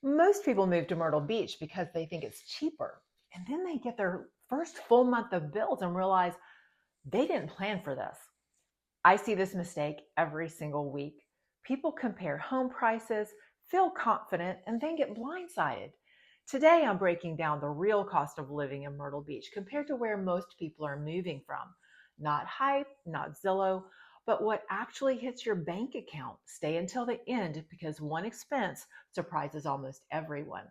Most people move to Myrtle Beach because they think it's cheaper. And then they get their first full month of bills and realize they didn't plan for this. I see this mistake every single week. People compare home prices, feel confident, and then get blindsided. Today, I'm breaking down the real cost of living in Myrtle Beach compared to where most people are moving from. Not hype, not Zillow, but what actually hits your bank account. Stay until the end because one expense surprises almost everyone.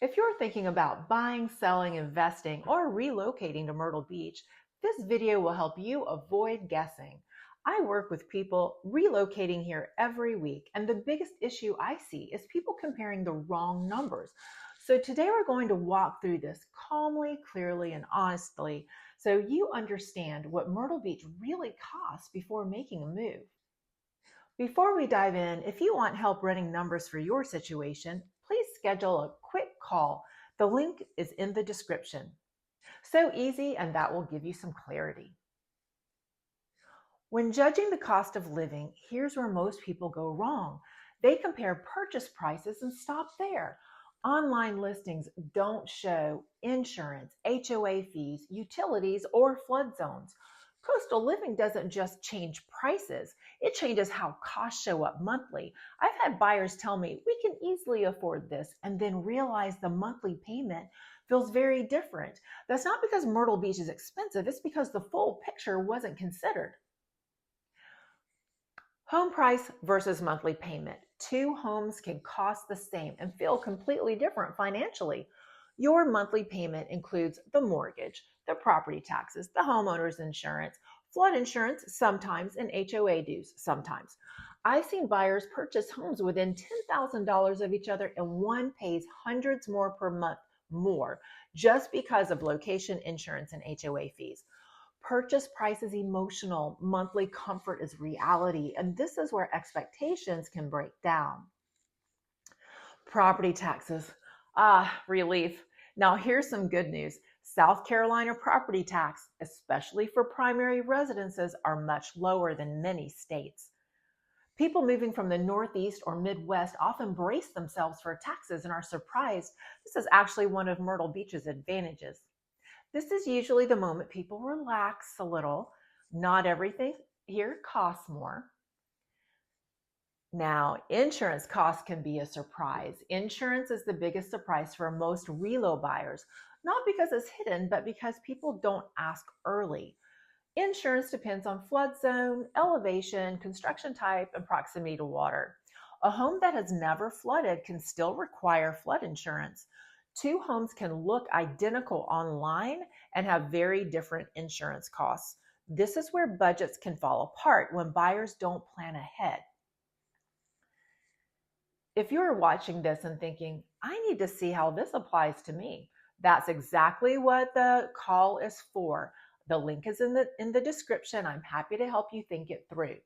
If you're thinking about buying, selling, investing, or relocating to Myrtle Beach, this video will help you avoid guessing. I work with people relocating here every week, and the biggest issue I see is people comparing the wrong numbers. So today we're going to walk through this calmly, clearly, and honestly so you understand what Myrtle Beach really costs before making a move. Before we dive in, if you want help running numbers for your situation, please schedule a quick call. The link is in the description. So easy, and that will give you some clarity. When judging the cost of living, here's where most people go wrong. They compare purchase prices and stop there. Online listings don't show insurance, HOA fees, utilities, or flood zones. Coastal living doesn't just change prices, it changes how costs show up monthly. I've had buyers tell me we can easily afford this and then realize the monthly payment feels very different. That's not because Myrtle Beach is expensive, it's because the full picture wasn't considered. Home price versus monthly payment. Two homes can cost the same and feel completely different financially. Your monthly payment includes the mortgage, the property taxes, the homeowner's insurance, flood insurance sometimes, and HOA dues sometimes. I've seen buyers purchase homes within $10,000 of each other, and one pays hundreds more per month more just because of location, insurance, and HOA fees. Purchase price is emotional, monthly comfort is reality, and this is where expectations can break down. Property taxes. Relief. Now, here's some good news. South Carolina property tax, especially for primary residences, are much lower than many states. People moving from the Northeast or Midwest often brace themselves for taxes and are surprised. This is actually one of Myrtle Beach's advantages. This is usually the moment people relax a little. Not everything here costs more. Now, insurance costs can be a surprise. Insurance is the biggest surprise for most relo buyers, not because it's hidden, but because people don't ask early. Insurance depends on flood zone, elevation, construction type, and proximity to water. A home that has never flooded can still require flood insurance. Two homes can look identical online and have very different insurance costs. This is where budgets can fall apart when buyers don't plan ahead. If you're watching this and thinking, I need to see how this applies to me, that's exactly what the call is for. The link is in the description. I'm happy to help you think it through.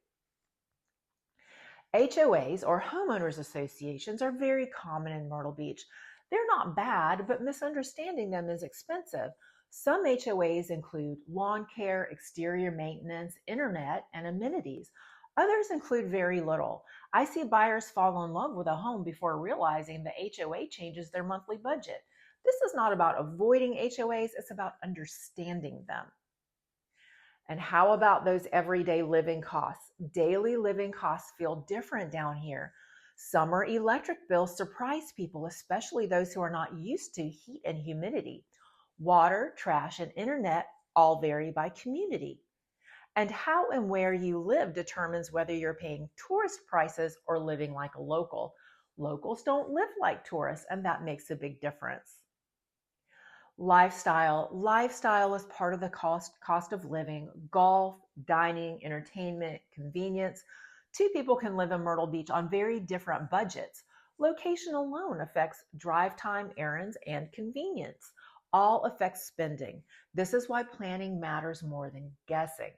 HOAs or homeowners associations are very common in Myrtle Beach. They're not bad, but misunderstanding them is expensive. Some HOAs include lawn care, exterior maintenance, internet, and amenities. Others include very little. I see buyers fall in love with a home before realizing the HOA changes their monthly budget. This is not about avoiding HOAs, it's about understanding them. And how about those everyday living costs? Daily living costs feel different down here. Summer electric bills surprise people, especially those who are not used to heat and humidity. Water, trash, and internet all vary by community. And how and where you live determines whether you're paying tourist prices or living like a local. Locals don't live like tourists, and that makes a big difference. Lifestyle is part of the cost of living. Golf, dining, entertainment, convenience. Two people can live in Myrtle Beach on very different budgets. Location alone affects drive time, errands, and convenience. All affects spending. This is why planning matters more than guessing.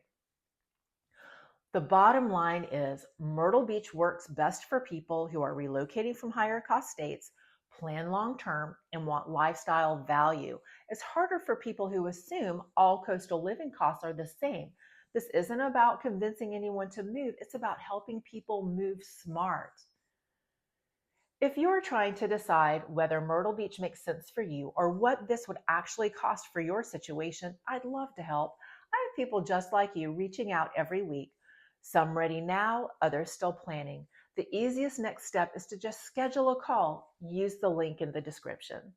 The bottom line is Myrtle Beach works best for people who are relocating from higher cost states, plan long term, and want lifestyle value. It's harder for people who assume all coastal living costs are the same. This isn't about convincing anyone to move, it's about helping people move smart. If you're trying to decide whether Myrtle Beach makes sense for you or what this would actually cost for your situation, I'd love to help. I have people just like you reaching out every week, some ready now, others still planning. The easiest next step is to just schedule a call. Use the link in the description.